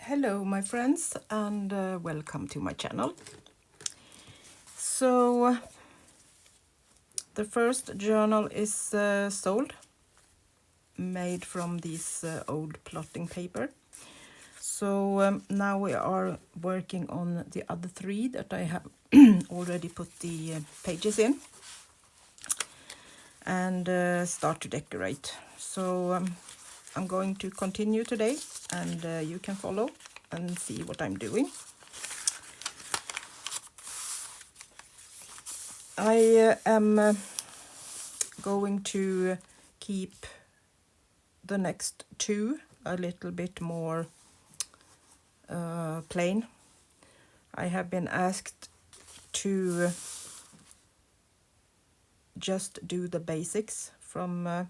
Hello my friends, and welcome to my channel. So the first journal is sold, made from this old plotting paper. So now we are working on the other three that I have already put the pages in, and start to decorate. So I'm going to continue today, and you can follow and see what I'm doing. I am going to keep the next two a little bit more plain. I have been asked to just do the basics from a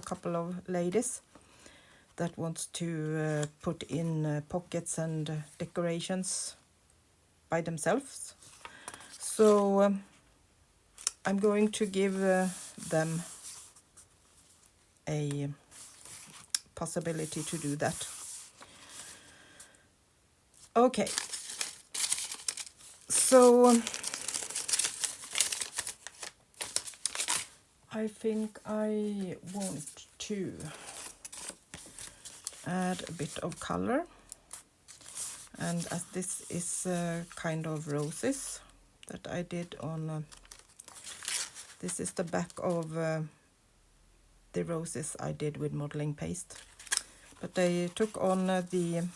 couple of ladies that wants to put in pockets and decorations by themselves. So I'm going to give them a possibility to do that. Okay, so I think I want to add a bit of color, and as this is kind of roses that I did on this is the back of the roses I did with modeling paste, but I took on the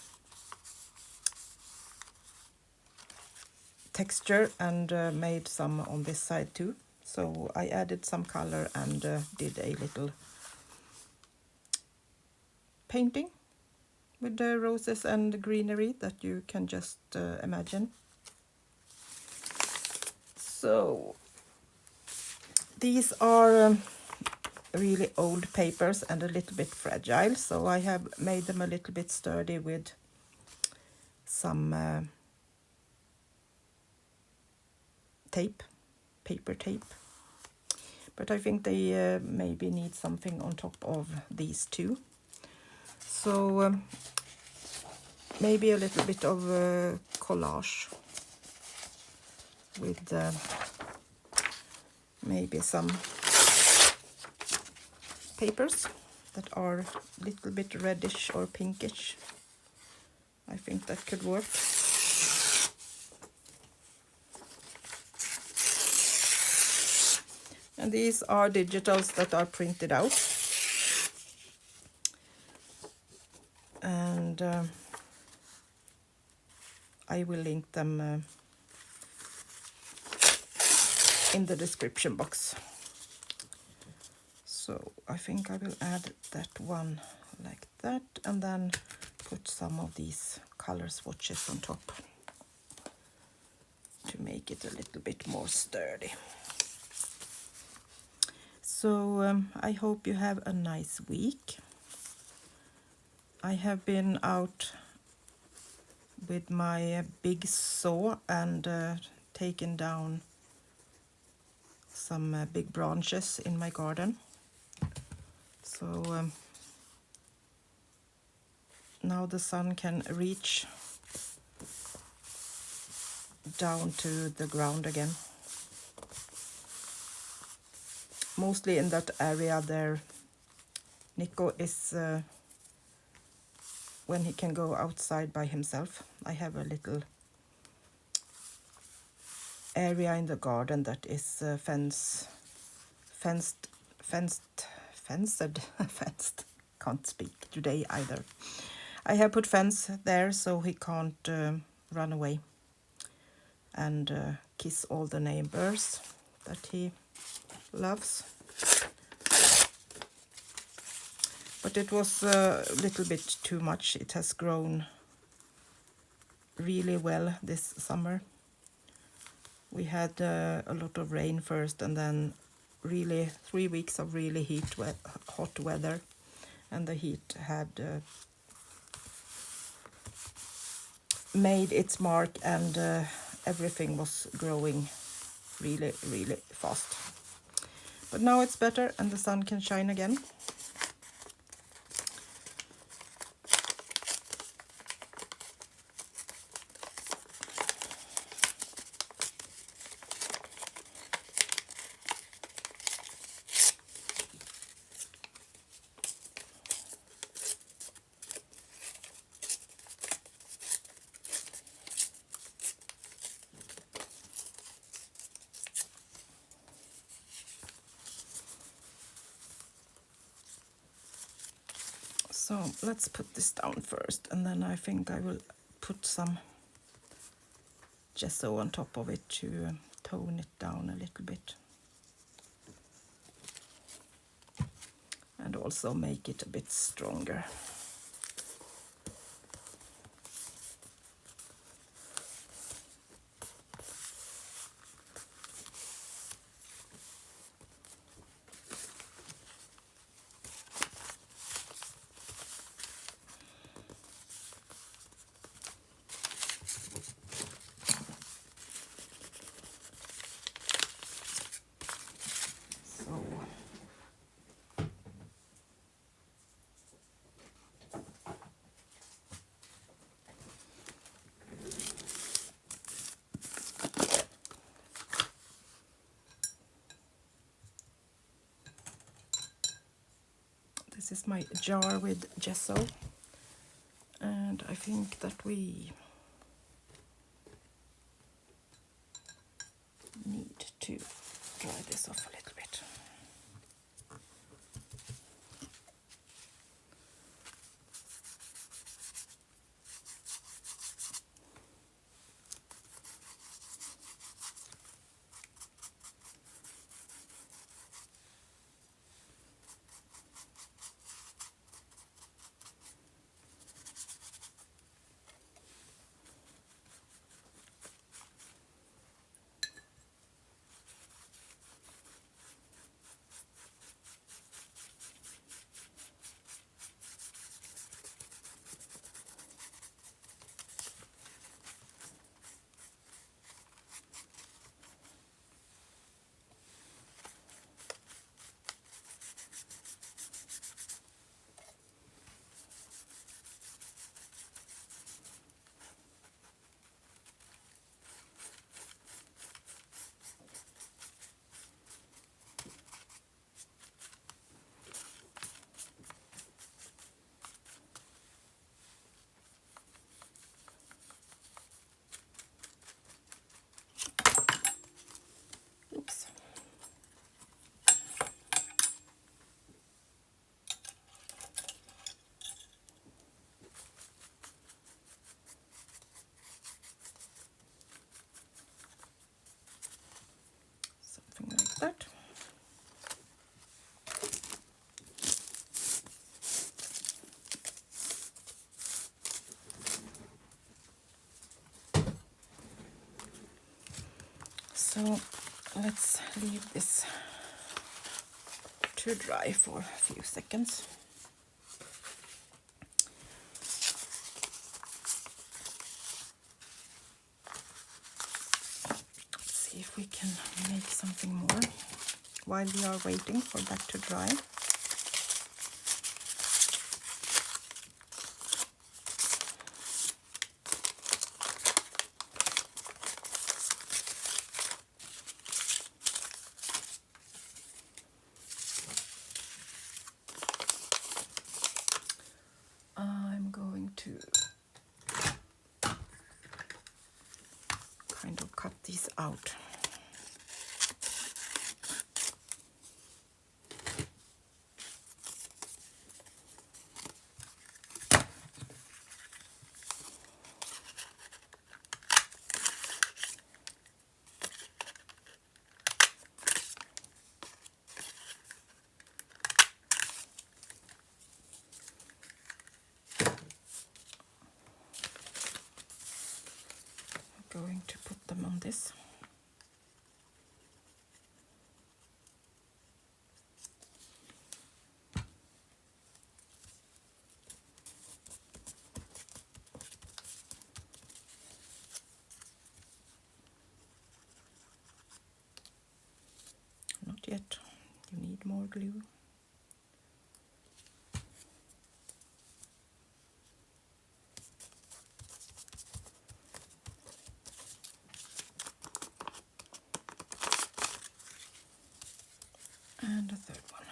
texture and made some on this side too. So I added some color and did a little painting with the roses and greenery that you can just imagine. So these are really old papers and a little bit fragile, so I have made them a little bit sturdy with some tape, paper tape. But I think they maybe need something on top of these two. So maybe a little bit of collage with maybe some papers that are a little bit reddish or pinkish. I think that could work. And these are digitals that are printed out. And I will link them in the description box. So I think I will add that one like that, and then put some of these color swatches on top to make it a little bit more sturdy. So I hope you have a nice week. I have been out with my big saw and taken down some big branches in my garden. So now the sun can reach down to the ground again. Mostly in that area there, Nico is when he can go outside by himself. I have a little area in the garden that is fenced, can't speak today either. I have put fence there so he can't run away and kiss all the neighbors that he loves. But it was a little bit too much. It has grown really well this summer. We had a lot of rain first, and then really 3 weeks of really hot weather, and the heat had made its mark, and everything was growing really fast. But now it's better and the sun can shine again. So let's put this down first, and then I think I will put some gesso on top of it to tone it down a little bit. And also make it a bit stronger. This is my jar with gesso, and I think that we need to dry this off a little bit. Oops. Something like that. So let's leave this to dry for a few seconds. Let's see if we can make something more while we are waiting for that to dry. I'm going to kind of cut these out. Going to put them on this. Not yet. You need more glue. And a third one.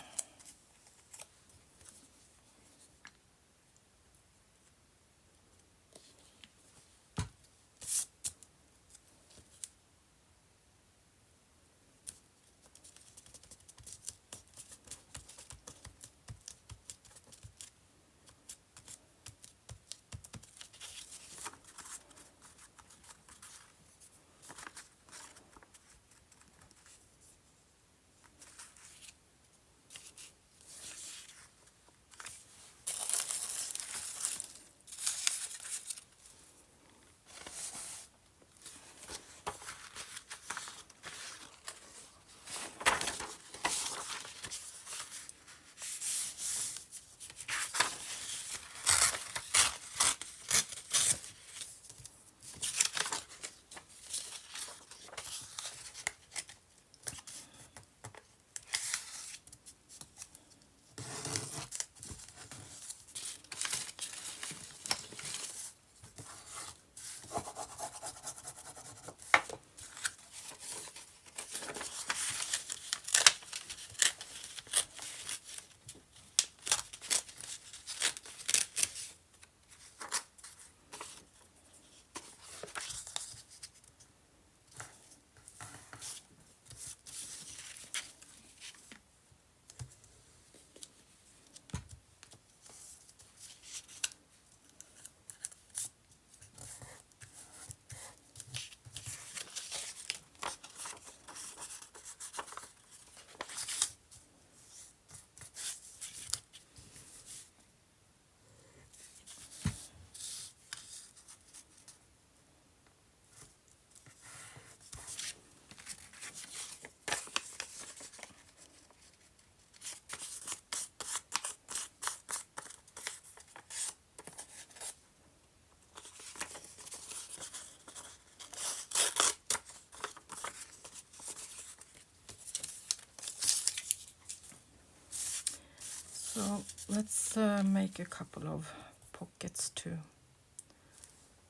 So let's make a couple of pockets to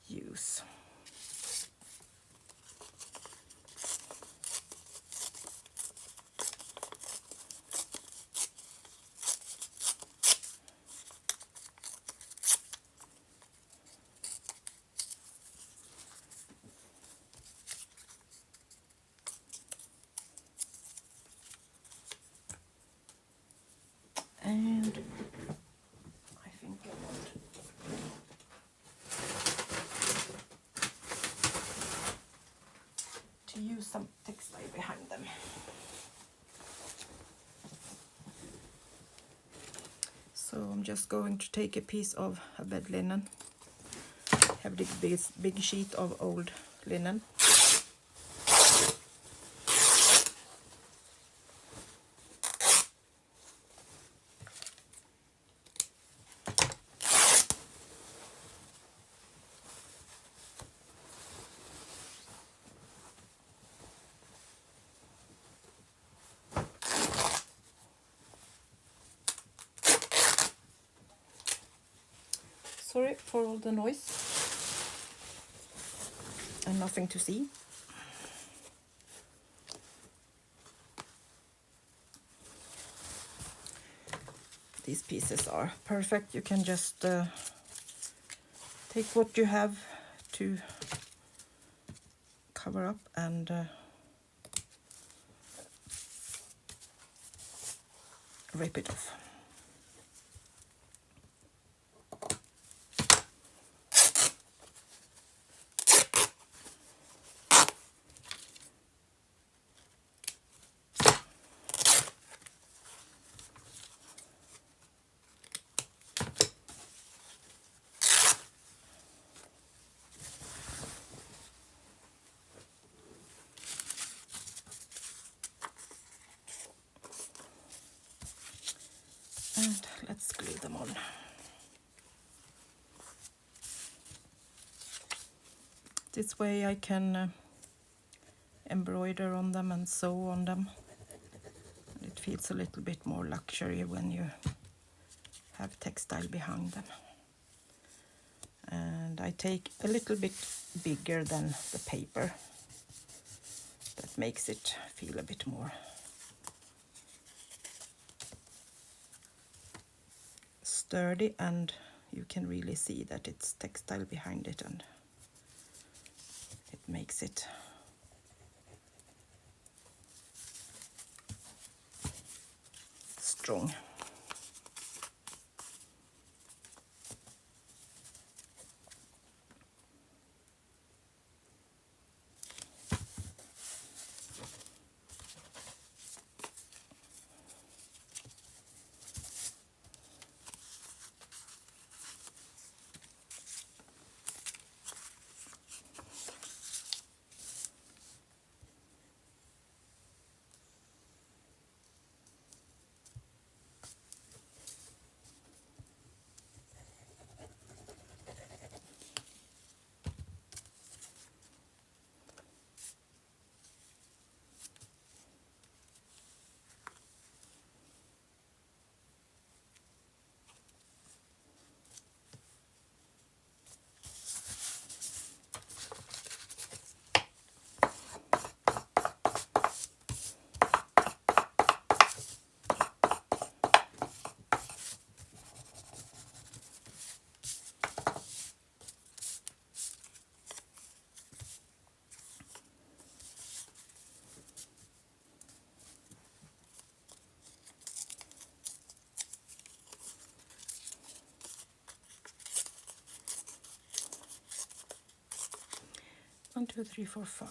use. And I think I want to use some textile behind them. So I'm just going to take a piece of a bed linen. I have this big sheet of old linen. Sorry for all the noise and nothing to see. These pieces are perfect. You can just take what you have to cover up and rip it off. And let's glue them on. This way I can embroider on them and sew on them. And it feels a little bit more luxury when you have textile behind them. And I take a little bit bigger than the paper. That makes it feel a bit more sturdy, and you can really see that it's textile behind it, and it makes it strong. One, two, three, four, five.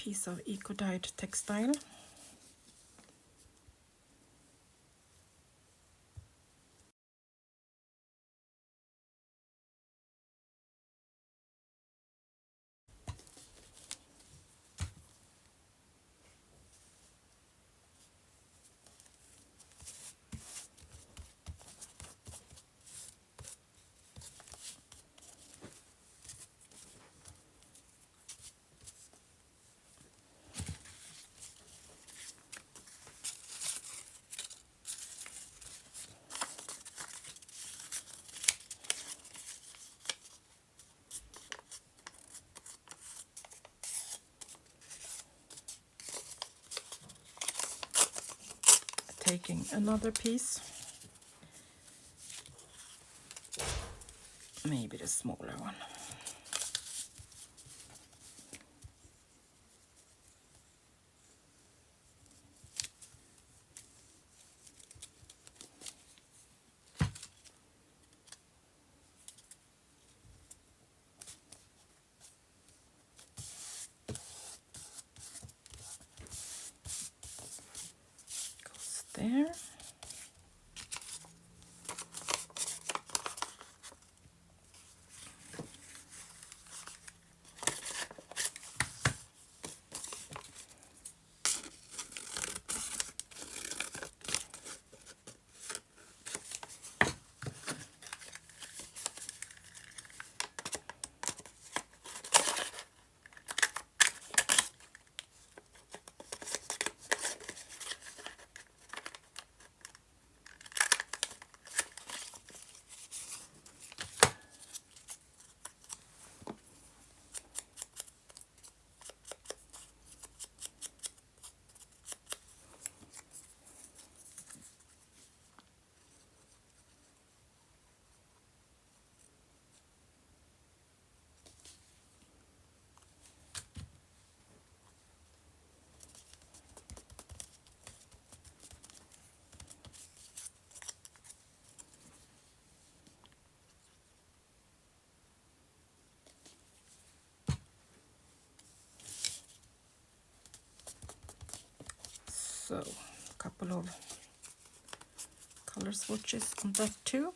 piece of eco-dyed textile. Taking another piece, maybe the smaller one. Goes there. So a couple of color swatches on that too.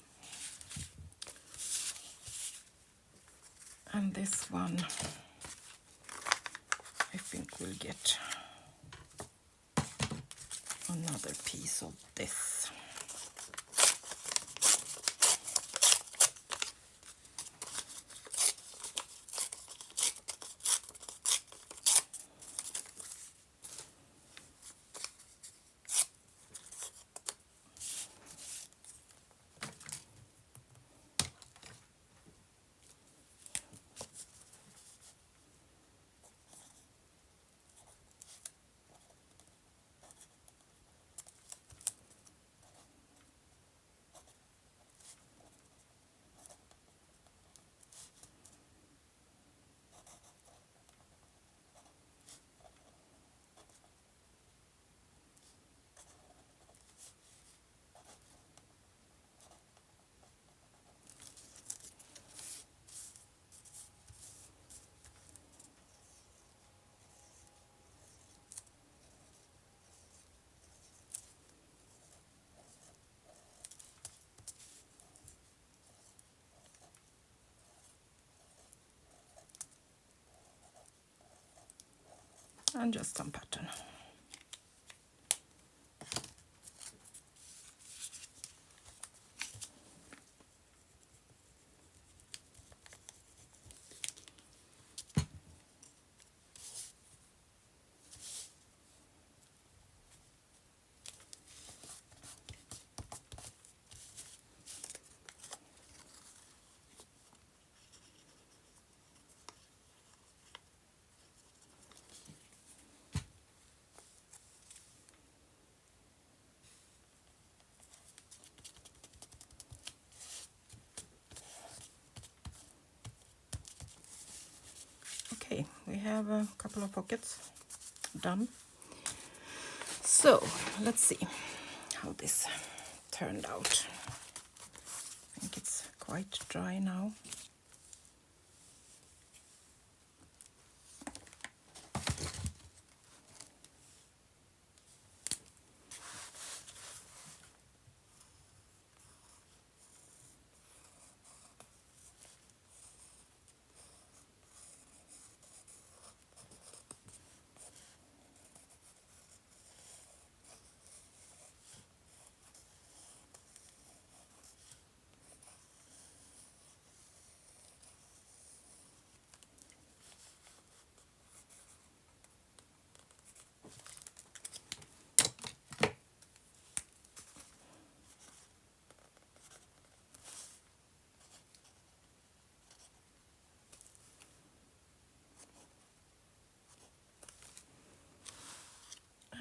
And this one I think we'll get another piece of this. And just some pattern. Okay, we have a couple of pockets done. So let's see how this turned out. I think it's quite dry now.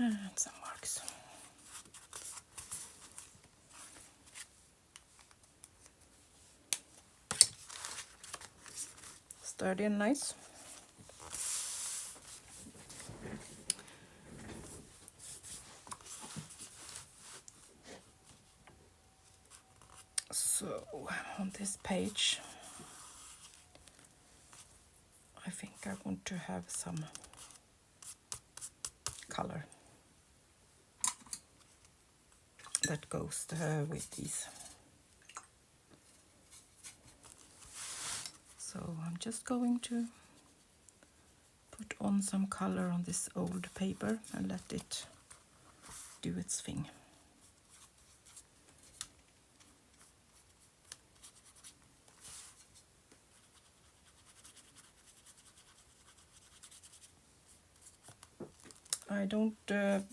And some marks. Sturdy and nice. So on this page, I think I want to have some color that goes with these. So I'm just going to put on some color on this old paper and let it do its thing. I don't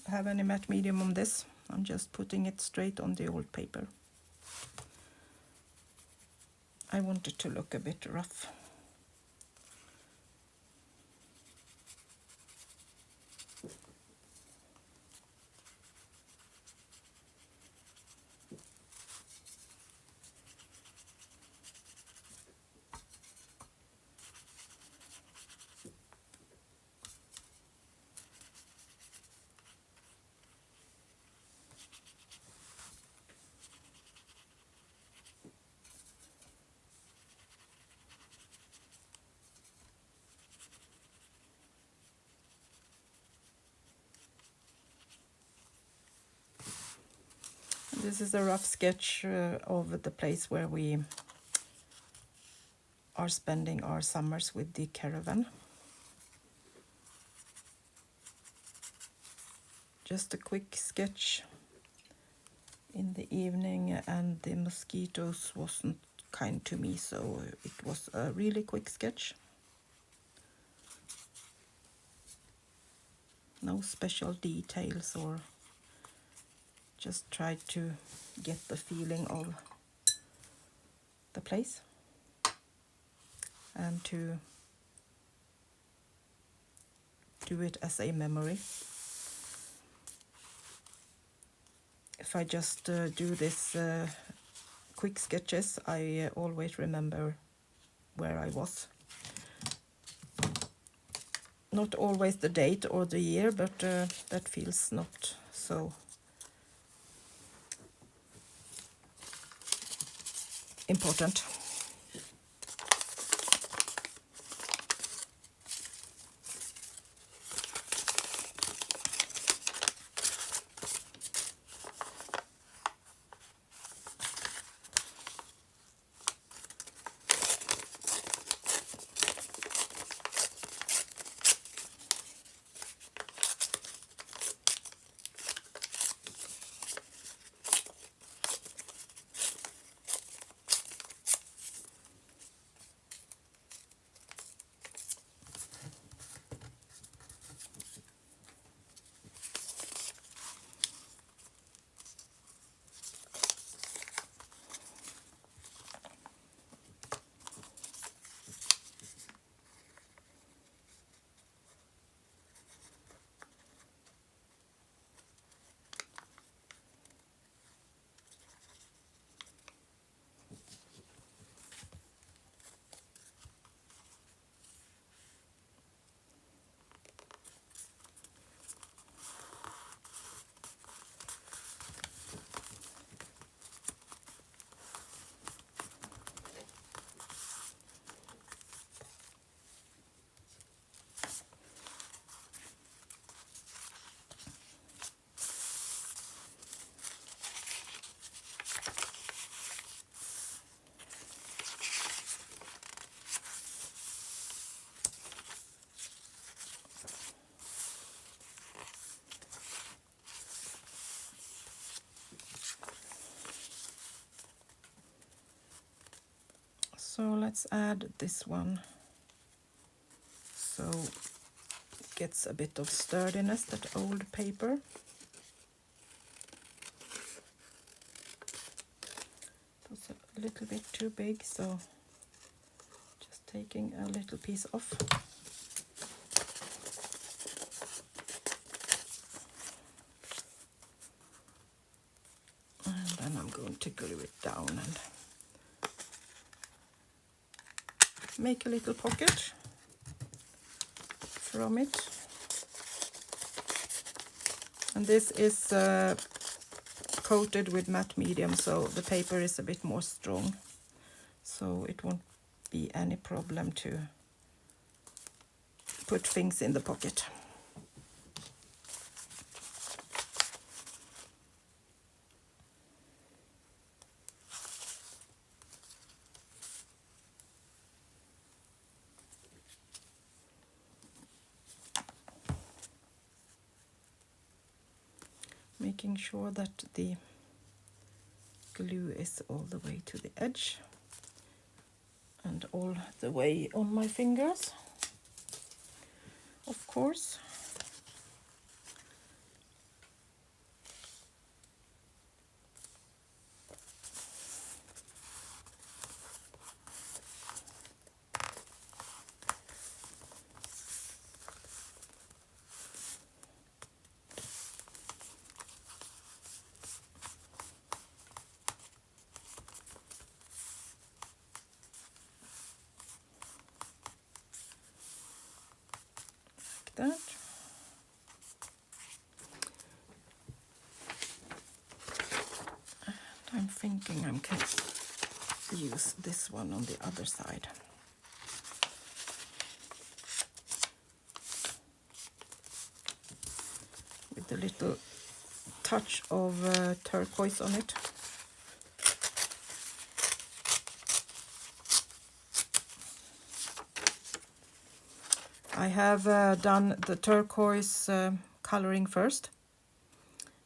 have any matte medium on this. I'm just putting it straight on the old paper. I want it to look a bit rough. This is a rough sketch of the place where we are spending our summers with the caravan. Just a quick sketch in the evening, and the mosquitoes wasn't kind to me, so it was a really quick sketch. No special details, or just tried to get the feeling of the place and to do it as a memory. If I just do this quick sketches, I always remember where I was. Not always the date or the year, but that feels not so important. So let's add this one, so it gets a bit of sturdiness, that old paper. It was a little bit too big, so just taking a little piece off. going to glue it down and make a little pocket from it. And this is coated with matte medium, so the paper is a bit more strong, so it won't be any problem to put things in the pocket. Making sure that the glue is all the way to the edge and all the way on my fingers, of course. That. And I'm thinking I can use this one on the other side. With a little touch of turquoise on it. I have done the turquoise coloring first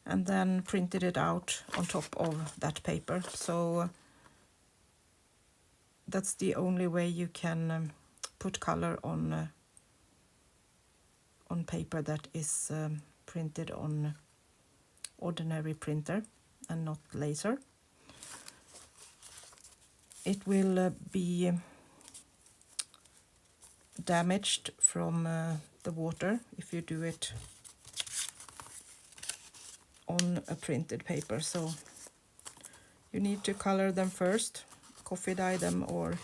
and then printed it out on top of that paper. So that's the only way you can put color on paper that is printed on ordinary printer and not laser. It will be damaged from the water if you do it on a printed paper, so you need to color them first, coffee dye them or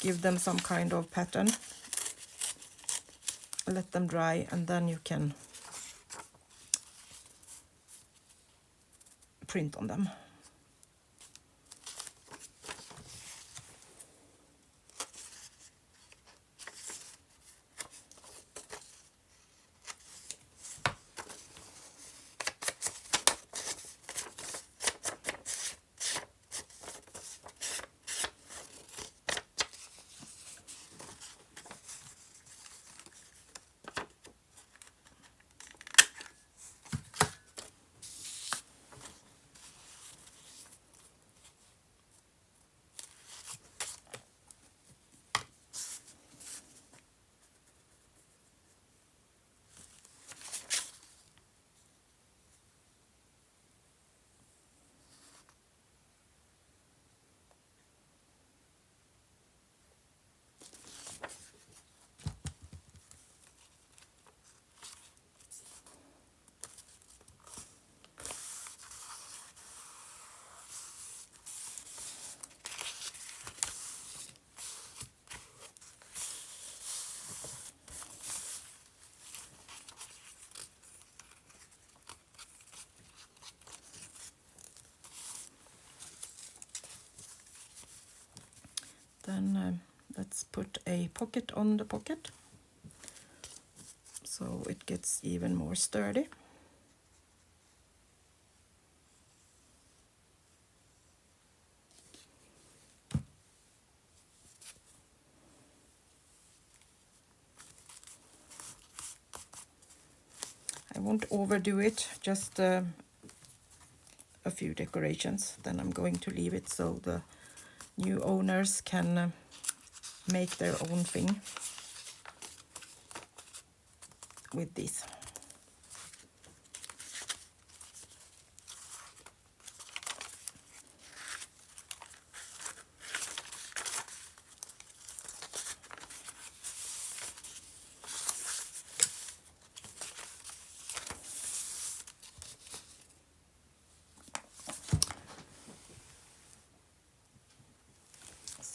give them some kind of pattern, let them dry, and then you can print on them. Then let's put a pocket on the pocket so it gets even more sturdy. I won't overdo it, just a few decorations, then I'm going to leave it so the new owners can make their own thing with this.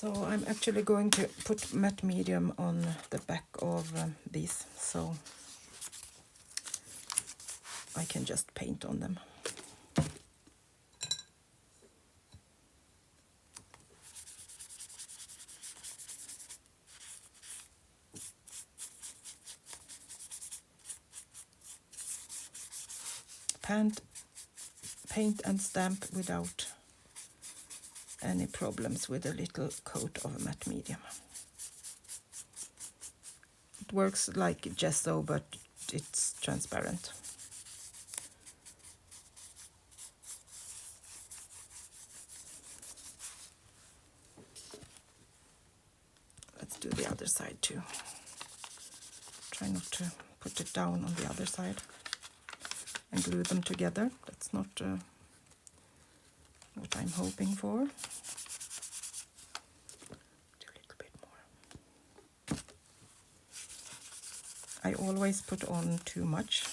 So I'm actually going to put matte medium on the back of these, so I can just paint on them. Paint and stamp without any problems with a little coat of matte medium. It works like gesso, but it's transparent. Let's do the other side too. Try not to put it down on the other side and glue them together. That's not what I'm hoping for. Do a little bit more. I always put on too much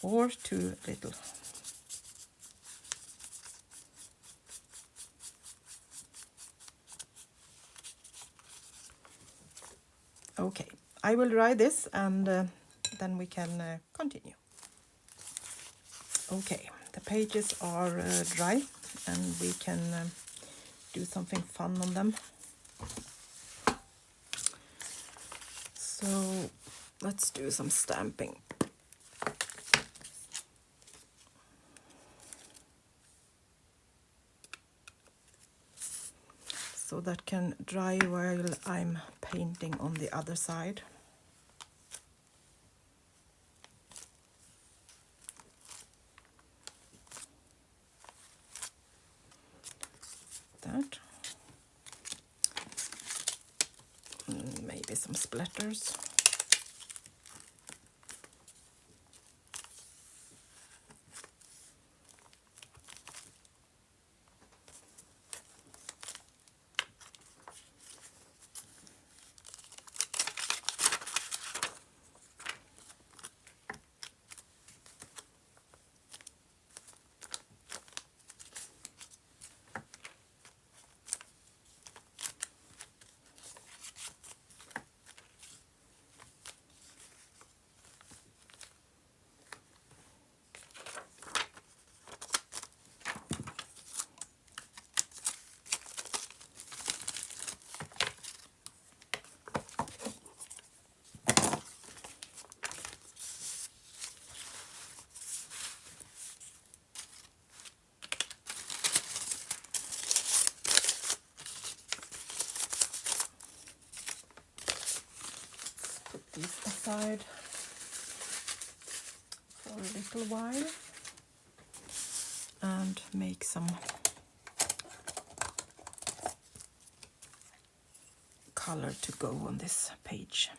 or too little. Okay, I will dry this and then we can continue. Okay, the pages are dry and we can do something fun on them. So let's do some stamping. So that can dry while I'm painting on the other side. That. Maybe some splatters. These aside for a little while and make some color to go on this page.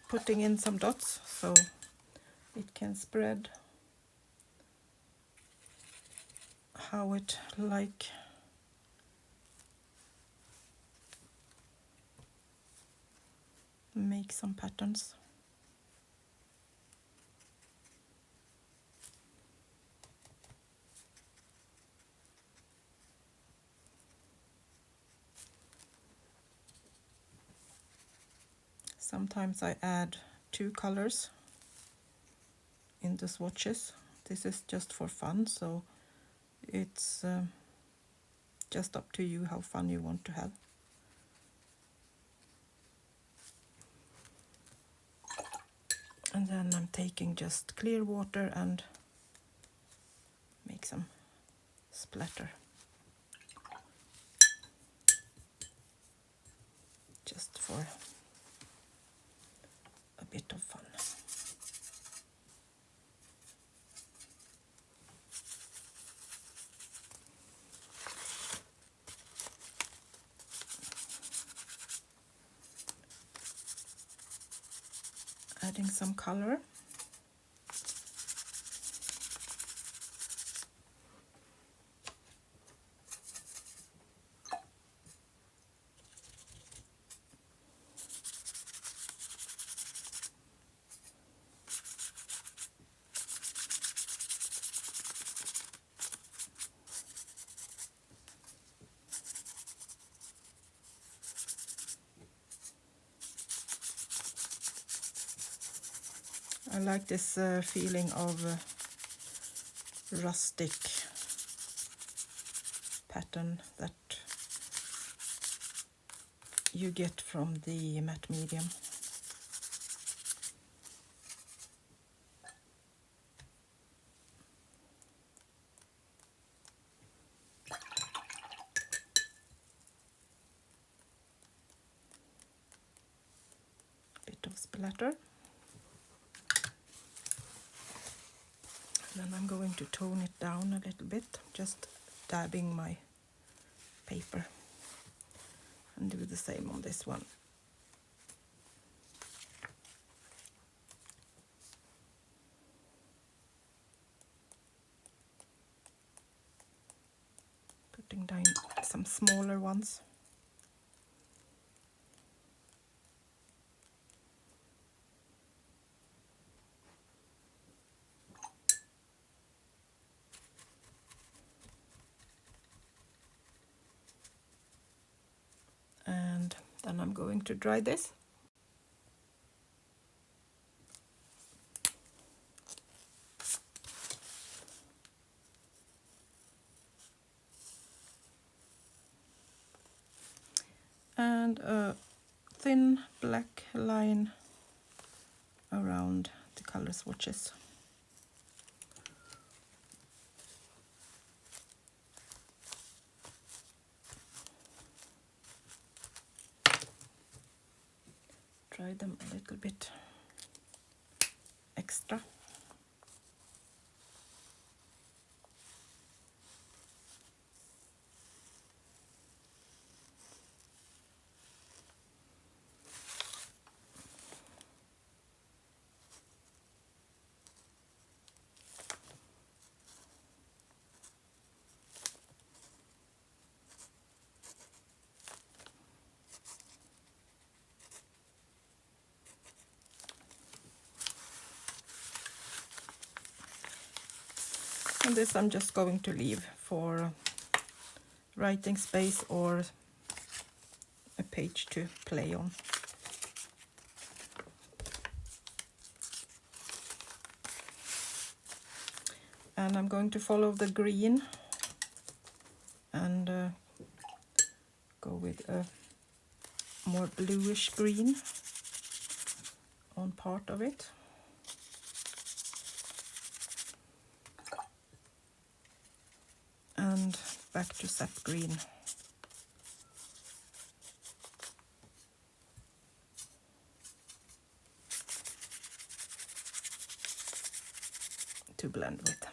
Putting in some dots so it can spread how it like. Make some patterns. Sometimes I add 2 colors in the swatches. This is just for fun, so it's just up to you how fun you want to have. And then I'm taking just clear water and make some splatter. Just for a bit of fun. Adding some color. I like this feeling of rustic pattern that you get from the matte medium. Bit of splatter. Then I'm going to tone it down a little bit, just dabbing my paper, and do the same on this one. Putting down some smaller ones. And then I'm going to dry this. And a thin black line around the color swatches. Dry them a little bit extra. And this I'm just going to leave for writing space or a page to play on. And I'm going to follow the green and go with a more bluish green on part of it. And back to sap green. To blend with.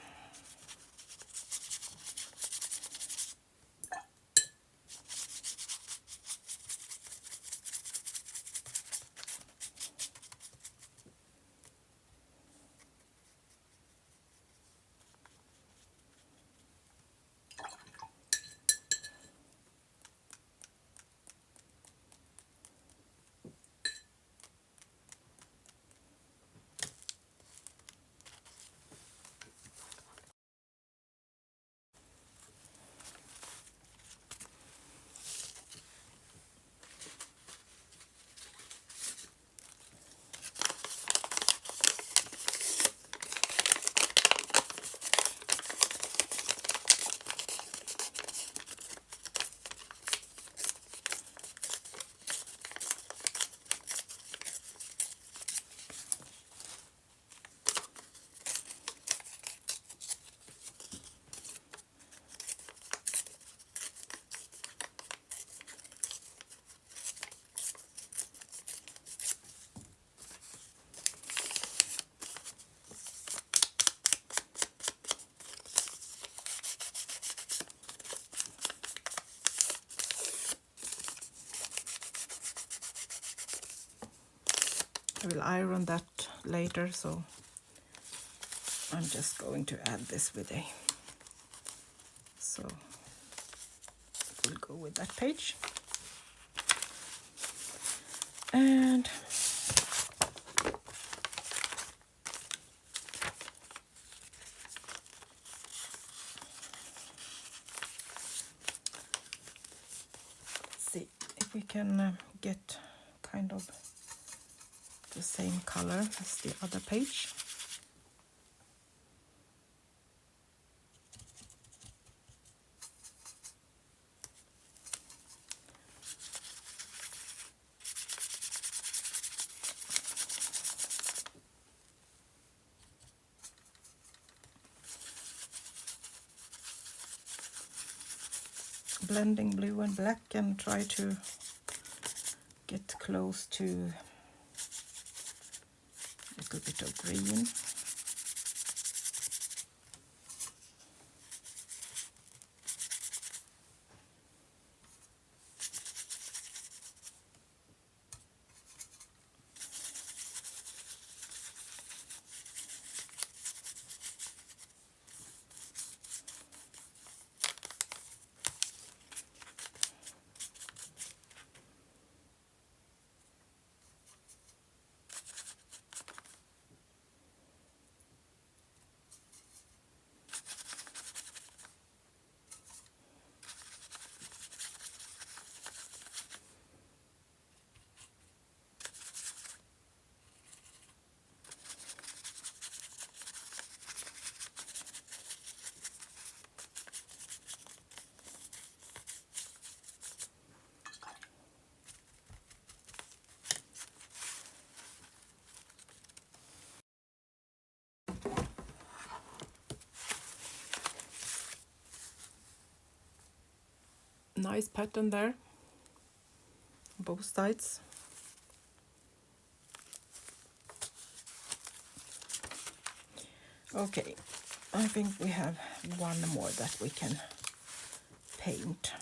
I will iron that later, so I'm just going to add this with a, so we'll go with that page. And let's see if we can get kind of the same color as the other page. Blending blue and black and try to get close to a little bit of green. Nice pattern there, both sides. Okay, I think we have one more that we can paint.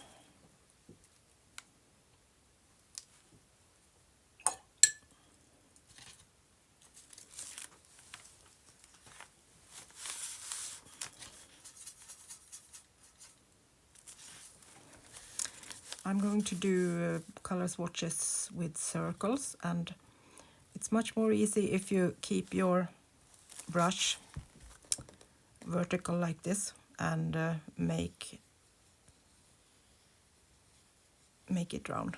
I'm going to do color swatches with circles, and it's much more easy if you keep your brush vertical like this and make it round.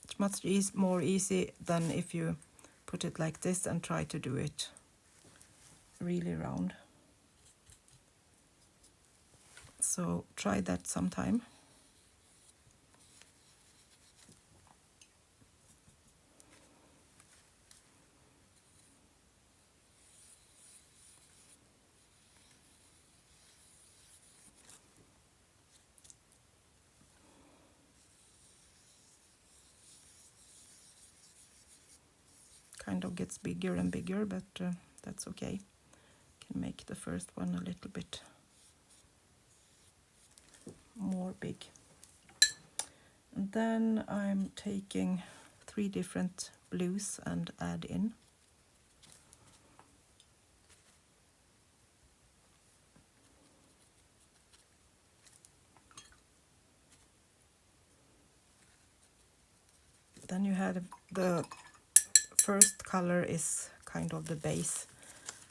It's much more easy than if you put it like this and try to do it really round. So try that sometime. Kind of gets bigger and bigger, but that's okay. Can make the first one a little bit more big. And then I'm taking 3 different blues and add in. Then you have the first color is kind of the base,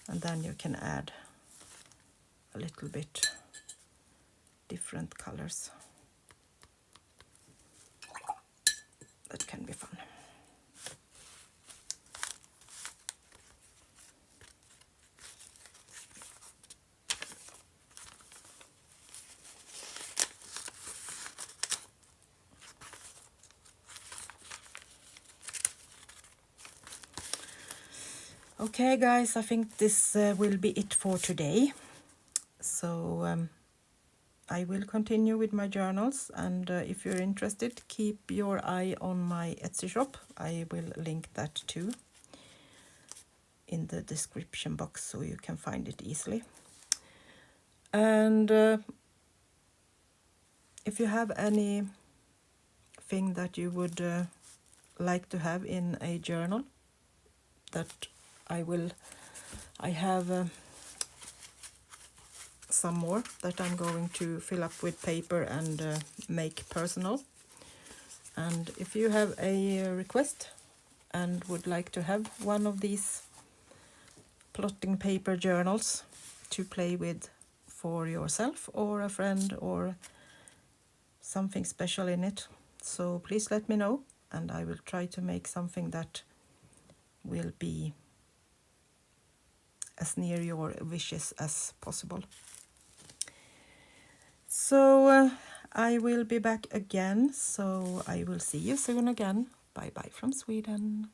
and then you can add a little bit different colors. That can be fun. Okay guys, I think this will be it for today. So I will continue with my journals, and if you're interested, keep your eye on my Etsy shop. I will link that too in the description box so you can find it easily. And if you have anything that you would like to have in a journal that I have some more that I'm going to fill up with paper and make personal. And if you have a request and would like to have one of these plotting paper journals to play with for yourself or a friend or something special in it, so please let me know, and I will try to make something that will be as near your wishes as possible. So I will be back again, so I will see you soon again. Bye bye from Sweden.